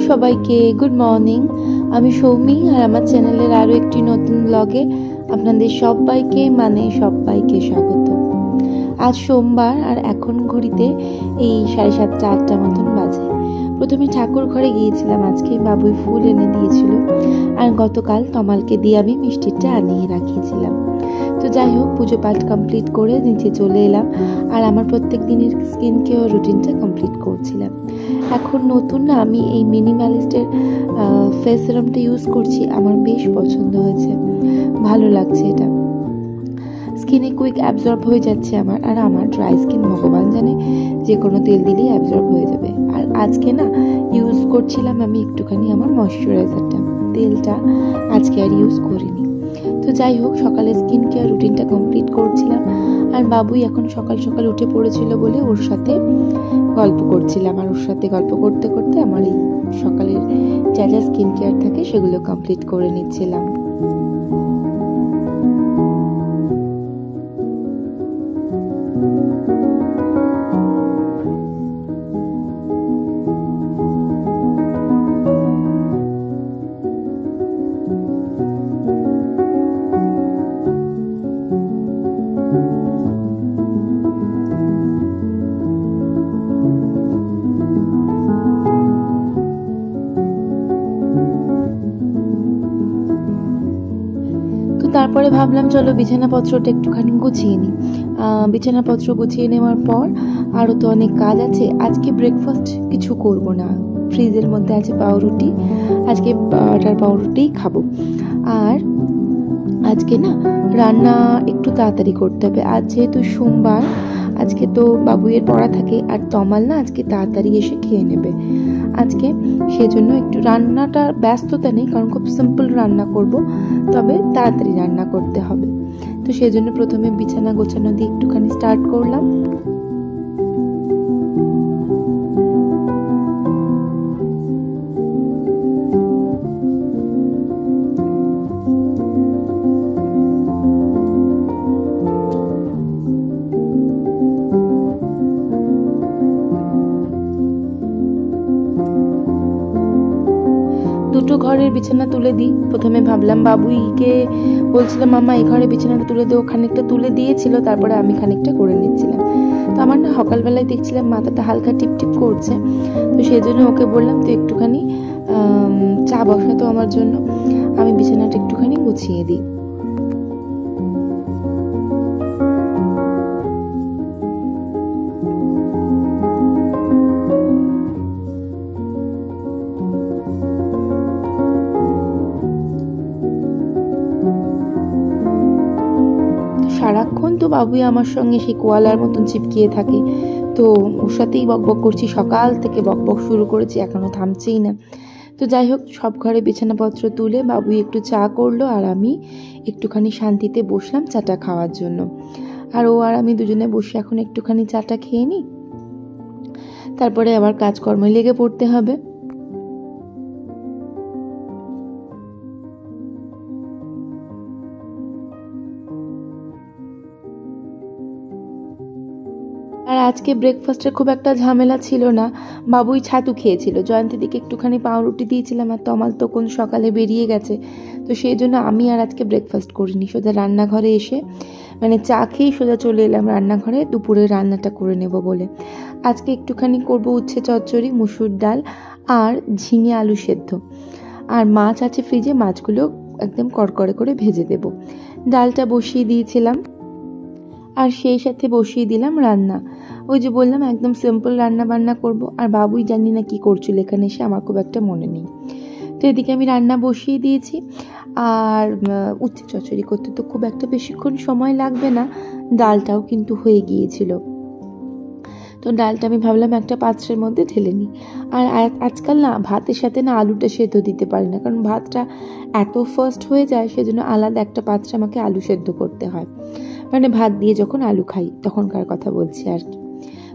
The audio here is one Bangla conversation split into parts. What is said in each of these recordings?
সবাইকে গুড মর্নিং। আমি সৌমি আর আমার চ্যানেলের আরও একটি নতুন ব্লগে আপনাদের সবাইকে স্বাগত। আজ সোমবার আর এখন ঘড়িতে এই 7:30-8টা মতন বাজে। প্রথমে ঠাকুর ঘরে গিয়েছিলাম, আজকে বাবুই ফুল এনে দিয়েছিল আর গতকাল তমালকে দিয়ে আমি মিষ্টিটা আনিয়ে রাখিয়েছিলাম। তো যাই হোক, পুজো পাঠ কমপ্লিট করে নিচে চলে এলাম আর আমার প্রত্যেক দিনের স্কিন কেয়ার রুটিনটা কমপ্লিট করছিলাম। এখন নতুন না আমি এই মিনিমালিস্টের ফেস সিরামটা ইউজ করছি, আমার বেশ পছন্দ হয়েছে, ভালো লাগছে। এটা স্কিনে কুইক অ্যাবজর্ব হয়ে যাচ্ছে আমার ড্রাই স্কিন ভগবান জানে যে কোনো তেল দিলেই অ্যাবজর্ব হয়ে যাবে। আর আজকে না ইউজ করছিলাম আমি একটুখানি আমার ময়শ্চারাইজারটা, তেলটা আজকে আর ইউজ করিনি। তো যাই হোক, সকালে স্কিন কেয়ার রুটিনটা কমপ্লিট করছিলাম আর বাবুই এখন সকাল সকাল উঠে পড়েছিল বলে ওর সাথে গল্প করছিলাম, আর ওর সাথে গল্প করতে করতে আমার এই সকালের যা যা স্কিন কেয়ার থাকে সেগুলো কমপ্লিট করে নিচ্ছিলাম। তারপরে ভাবলাম চলো বিছানাপত্রটা একটুখানি গুছিয়ে নিই। বিছানাপত্র গুছিয়ে নেওয়ার পর আরও তো অনেক কাজ আছে। আজকে ব্রেকফাস্ট কিছু করব না, ফ্রিজের মধ্যে আছে পাউরুটি, আজকে বাটার পাউরুটিই খাবো। আর আজকে না রান্না একটু তাড়াতাড়ি করতে হবে, আজ যেহেতু সোমবার, আজকে তো বাবুইয়ের পড়া থাকে আর তমাল না আজকে তাড়াতাড়ি এসে খেয়ে নেবে আজকে, সেজন্য একটু রান্নাটা ব্যস্ততা নেই, কারণ খুব সিম্পল রান্না করব, তবে তাড়াতাড়ি রান্না করতে হবে। তো সেজন্য প্রথমে বিছানা গোছানো দিয়ে একটুখানি স্টার্ট করলাম। দুটো ঘরের বিছানা তুলে দিই। প্রথমে ভাবলাম বাবুইকে বলছিলাম মামা এই ঘরে বিছানাটা তুলে দে, ও খানিকটা তুলে দিয়েছিল, তারপরে আমি খানিকটা করে নিচ্ছিলাম। তো আমার না সকালবেলায় দেখছিলাম মাথাটা হালকা টিপটিপ করছে, তো সেই জন্য ওকে বললাম তুই একটুখানি চা বসাতো আমার জন্য, আমি বিছানাটা একটুখানি গুছিয়ে দিই। সারাক্ষণ তো বাবুই আমার সঙ্গে সেই কোয়ালার মতন চিপকিয়ে থাকে, তো ওর সাথেই বকবক করছি, সকাল থেকে বকবক শুরু করেছি, এখনও থামছেই না। তো যাই হোক, সব ঘরে বিছানাপত্র তুলে বাবুই একটু চা করলো আর আমি একটুখানি শান্তিতে বসলাম চাটা খাওয়ার জন্য। আর ও আর আমি দুজনে বসে এখন একটুখানি চাটা খেয়ে নিই, তারপরে আবার কাজকর্মে লেগে পড়তে হবে। আর আজকে ব্রেকফাস্টের খুব একটা ঝামেলা ছিল না, বাবুই ছাতু খেয়েছিল, জয়ন্তীদিকে একটুখানি পাউরুটি দিয়েছিলাম আর তমাল তো কোন সকালে বেরিয়ে গেছে, তো সেই জন্য আমি আর আজকে ব্রেকফাস্ট করিনি, সোজা রান্নাঘরে এসে মানে চা খেয়েই সোজা চলে এলাম রান্নাঘরে দুপুরে রান্নাটা করে নেব বলে। আজকে একটুখানি করব উচ্ছে চচ্চড়ি, মুসুর ডাল আর ঝিঙে আলু সেদ্ধ, আর মাছ আছে ফ্রিজে, মাছগুলো একদম কড়কড়ে করে ভেজে দেব। ডালটা বসিয়ে দিয়েছিলাম আর সেই সাথে বসিয়ে দিলাম রান্না। ওই যে বললাম একদম সিম্পল রান্না বান্না করব, আর বাবুই জানি না কি করছিল এখানে এসে, আমার খুব একটা মনে নেই। তো এদিকে আমি রান্না বসিয়ে দিয়েছি, আর উচ্ছে চচ্চড়ি করতে তো খুব একটা বেশিক্ষণ সময় লাগবে না, ডালটাও কিন্তু হয়ে গিয়েছিল। তো ডালটা আমি ভাবলাম একটা পাত্রের মধ্যে ঢেলে নিই। আর আজকাল না ভাতের সাথে না আলুটা সেদ্ধ দিতে পারি না, কারণ ভাতটা এত ফাস্ট হয়ে যায়, সেজন্য আলাদা একটা পাত্রে আমাকে আলু সেদ্ধ করতে হয়, মানে ভাত দিয়ে যখন আলু খাই তখনকার কথা বলছি আর কি।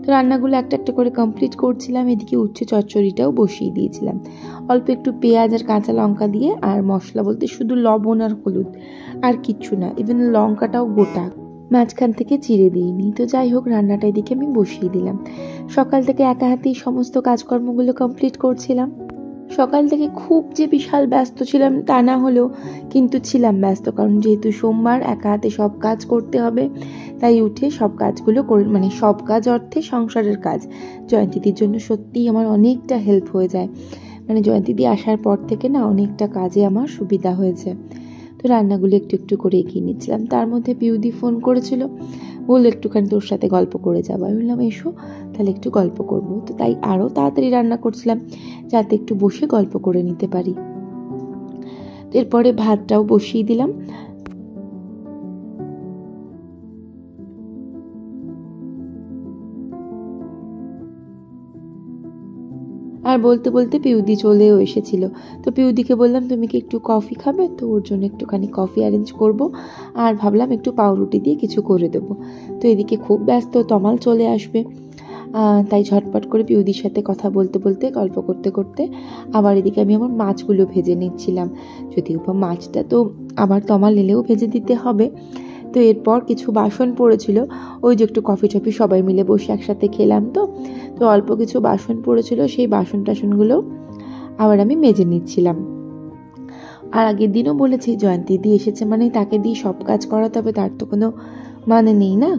তো রান্নাগুলো একটা একটা করে কমপ্লিট করছিলাম, এদিকে উচ্ছে চচ্চড়িটাও বসিয়ে দিয়েছিলাম, অল্প একটু পেঁয়াজ আর কাঁচা লঙ্কা দিয়ে, আর মশলা বলতে শুধু লবণ আর হলুদ, আর কিচ্ছু না, ইভেন লঙ্কাটাও গোটা, মাঝখান থেকে চিড়ে দিইনি। তো যাই হোক, রান্নাটা এদিকে আমি বসিয়ে দিলাম। সকাল থেকে একা হাতেই সমস্ত কাজকর্মগুলো কমপ্লিট করছিলাম। সকাল থেকে খুব যে বিশাল ব্যস্ত ছিলাম তা না হলেও কিন্তু ছিলাম ব্যস্ত, কারণ যেহেতু সোমবার একা হাতে সব কাজ করতে হবে, তাই উঠে সব কাজগুলো করে, মানে সব কাজ অর্থে সংসারের কাজ জয়ন্তীদির জন্য সত্যিই আমার অনেকটা হেল্প হয়ে যায়। মানে জয়ন্তীদি আসার পর থেকে না অনেকটা কাজে আমার সুবিধা হয়েছে। তো রান্নাগুলো একটু একটু করে এগিয়ে নিচ্ছিলাম। তার মধ্যে পিউদি ফোন করেছিল, বললো একটুখানি তোর সাথে গল্প করে যাবো। আমি বললাম এসো তাহলে একটু গল্প করব। তো তাই আরও তাড়াতাড়ি রান্না করছিলাম যাতে একটু বসে গল্প করে নিতে পারি। এরপরে ভাতটাও বসিয়ে দিলাম। আর বলতে বলতে পিউদি চলেও এসেছিল। তো পিউদিকে বললাম তুমি কি একটু কফি খাবে? তো ওর জন্য একটুখানি কফি অ্যারেঞ্জ করব, আর ভাবলাম একটু পাউরুটি দিয়ে কিছু করে দেবো। তো এদিকে খুব ব্যস্ত, তমাল চলে আসবে, তাই ঝটপট করে পিউদির সাথে কথা বলতে বলতে গল্প করতে করতে আবার এদিকে আমি আমার মাছগুলো ভেজে নিচ্ছিলাম। যদিও বা মাছটা তো আবার তমাল এলেও ভেজে দিতে হবে। তো এরপর কিছু বাসন পড়েছিল, ওই যে একটু কফি টফি সবাই মিলে বসে একসাথে খেলাম, তো তো অল্প কিছু বাসন পড়েছিল, সেই বাসন টাসনগুলো আবার আমি মেজে নিচ্ছিলাম। আর আগের দিনও বলেছি জয়ন্তী দি এসেছে মানে তাকে দিয়ে সব কাজ করাতে হবে, তার তো কোনো মানে নেই না।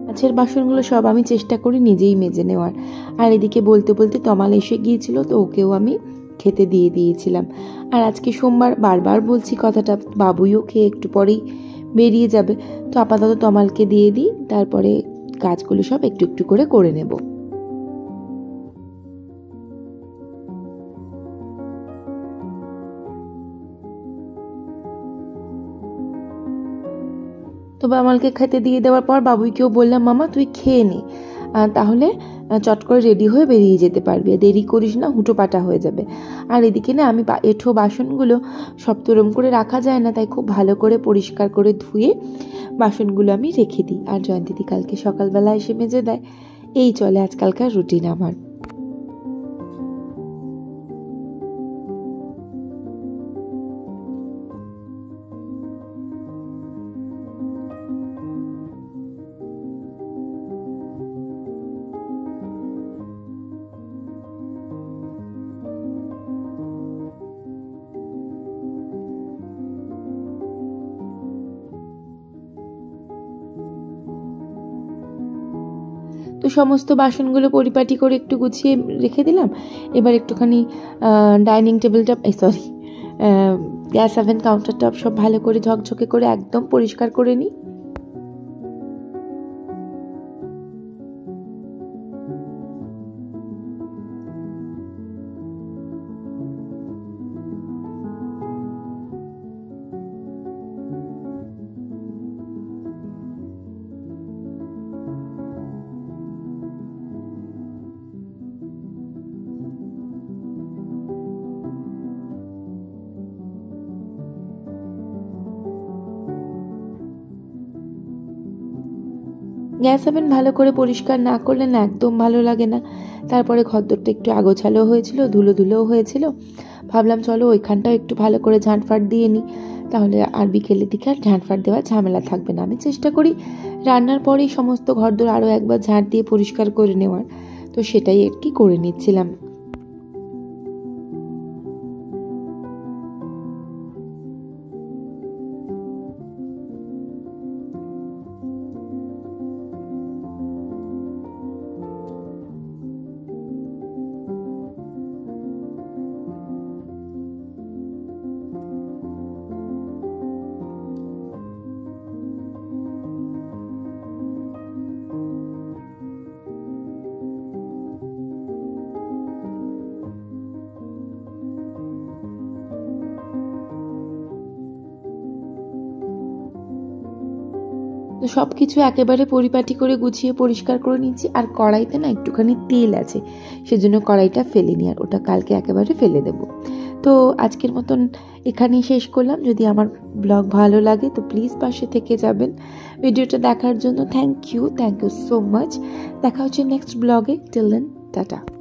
মাছের বাসনগুলো সব আমি চেষ্টা করি নিজেই মেজে নেওয়ার। আর এদিকে বলতে বলতে তমাল এসে গিয়েছিল, তো ওকেও আমি খেতে দিয়ে দিয়েছিলাম। আর আজকে সোমবার, বারবার বলছি কথাটা, বাবুইও খেয়ে একটু পরেই বেরিয়ে যাবে, তো আপাতত তমালকে দিয়ে দিই, তারপরে কাজগুলো সব একটু একটু করে নেব। তো বামালকে খেতে দিয়ে দেওয়ার পর বাবুইকেও বললাম মামা তুই খেয়ে নে, তাহলে চট করে রেডি হয়ে বেরিয়ে যেতে পারবি, দেরি করিস না, হুটোপাটা হয়ে যাবে। আর এদিকে না আমি এঁঠো বাসনগুলো সব তোরম করে রাখা যায় না, তাই খুব ভালো করে পরিষ্কার করে ধুয়ে বাসনগুলো আমি রেখে দিই, আর জয়ন্তীদি কালকে সকালবেলা এসে মেজে দেয়। এই চলে আজকালকার রুটিন আমার। তো সমস্ত বাসনগুলো পরিপাটি করে একটু গুছিয়ে রেখে দিলাম। এবার একটুখানি ডাইনিং টেবিলটা, sorry, gas oven counter top সব ভালো করে ঝকঝকে করে একদম পরিষ্কার করে নিই। গ্যাস ওভেন ভালো করে পরিষ্কার না করলে না একদম ভালো লাগে না। তারপরে ঘরদোরটা একটু আগোছালো হয়েছিল, ধুলো ধুলোও হয়েছিল, ভাবলাম চলো ওইখানটাও একটু ভালো করে ঝাঁটফাট দিয়ে নিই, তাহলে আর বিকেলের দিকে আর ঝাঁটফাট দেওয়ার ঝামেলা থাকবে না। আমি চেষ্টা করি রান্নার পরেই সমস্ত ঘরদোর আরও একবার ঝাঁট দিয়ে পরিষ্কার করে নেওয়ার, তো সেটাই আর কি করে নিচ্ছিলাম। তো সব কিছু একেবারে পরিপাটি করে গুছিয়ে পরিষ্কার করে নিচ্ছি। আর কড়াইতে না একটুখানি তেল আছে, সেজন্য কড়াইটা ফেলিনি, আর ওটা কালকে একেবারে ফেলে দেব। তো আজকের মতন এখানেই শেষ করলাম। যদি আমার ব্লগ ভালো লাগে তো প্লিজ পাশে থেকে যাবেন। ভিডিওটা দেখার জন্য থ্যাংক ইউ সো মাচ। দেখা হচ্ছে নেক্সট ব্লগে। Till then, tata.